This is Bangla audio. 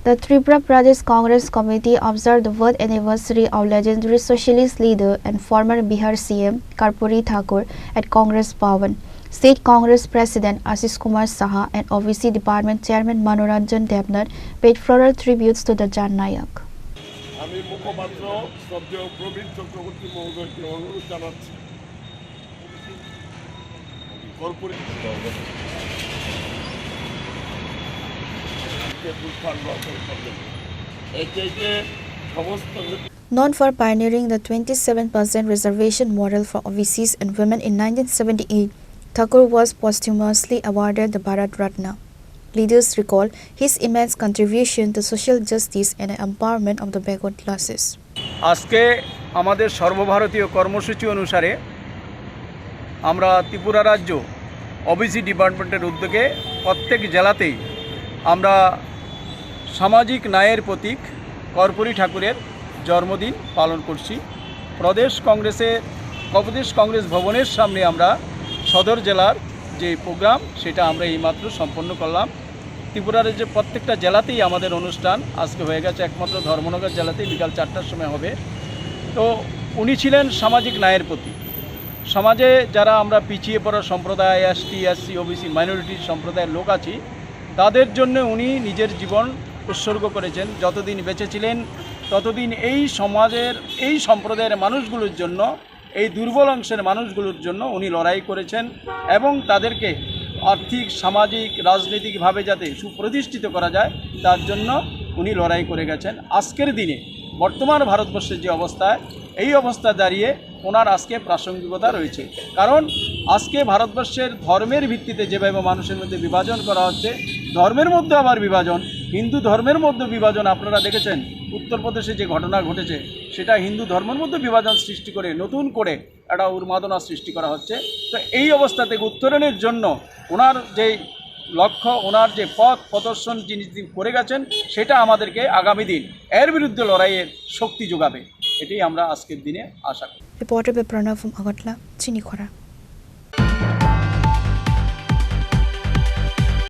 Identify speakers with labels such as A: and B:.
A: The Tripura Pradesh Congress Committee observed the birth anniversary of legendary socialist leader and former Bihar CM Karpuri Thakur at Congress Bhavan. State Congress President Ashish Kumar Saha and OBC Department Chairman Manoranjan Devnath paid floral tributes to the Jan Nayak.
B: আমি মুখপাত্র শ্রদ্ধেয় প্রবীণ চক্রবর্তী মহোদয়কে অনুরোধ জানাচ্ছি
A: Known for pioneering the 27% reservation model for OBCs and women in 1978, Thakur was posthumously awarded the Bharat Ratna. Leaders recall his immense contribution to social justice and empowerment of the backward classes.
C: আজকে আমাদের সর্বভারতীয় কর্মসূচি অনুসারে আমরা ত্রিপুরা রাজ্য ওবিসি ডিপার্টমেন্টের উদ্যোগে প্রত্যেক জেলাতেই আমরা সামাজিক ন্যায়ের প্রতীক কর্পূরী ঠাকুরের জন্মদিন পালন করছি। প্রদেশ কংগ্রেস ভবনের সামনে আমরা সদর জেলার যে প্রোগ্রাম সেটা আমরা এইমাত্র সম্পন্ন করলাম। ত্রিপুরার যে প্রত্যেকটা জেলাতেই আমাদের অনুষ্ঠান আজকে হয়ে গেছে, একমাত্র ধর্মনগর জেলাতেই বিকাল 4টার সময় হবে। তো উনি ছিলেন সামাজিক ন্যায়ের প্রতীক। সমাজে যারা আমরা পিছিয়ে পড়া সম্প্রদায়, এসটি, এসসি, ওবিসি, মাইনরিটি সম্প্রদায়ের লোক আছি, তাদের জন্য উনি নিজের জীবন উৎসর্গ করেছেন। যতদিন বেঁচে ছিলেন ততদিন এই সমাজের এই সম্প্রদায়ের মানুষগুলোর জন্য, এই দুর্বল অংশের মানুষগুলোর জন্য উনি লড়াই করেছেন এবং তাদেরকে আর্থিক, সামাজিক, রাজনৈতিকভাবে যাতে সুপ্রতিষ্ঠিত করা যায় তার জন্য উনি লড়াই করে গেছেন। আজকের দিনে বর্তমান ভারতবর্ষের যে অবস্থায়, এই অবস্থা দাঁড়িয়ে ওনার আজকে প্রাসঙ্গিকতা রয়েছে। কারণ আজকে ভারতবর্ষের ধর্মের ভিত্তিতে যেভাবে মানুষের মধ্যে বিভাজন করা হচ্ছে, ধর্মের মধ্যে আবার বিভাজন, হিন্দু ধর্মের মধ্যে বিভাজন, আপনারা দেখেছেন উত্তরপ্রদেশে যে ঘটনা ঘটেছে, সেটা হিন্দু ধর্মের মধ্যে বিভাজন সৃষ্টি করে নতুন করে একটা উন্মাদনা সৃষ্টি করা হচ্ছে। তো এই অবস্থা থেকে উত্তরণের জন্য ওনার যে লক্ষ্য, ওনার যে পথ প্রদর্শন যিনি করে গেছেন, সেটা আমাদেরকে আগামী দিন এর বিরুদ্ধে লড়াইয়ের শক্তি যোগাবে, এটাই আমরা আজকের দিনে আশা করি।
A: Reported by Pranav from Agartala, Chinikhara.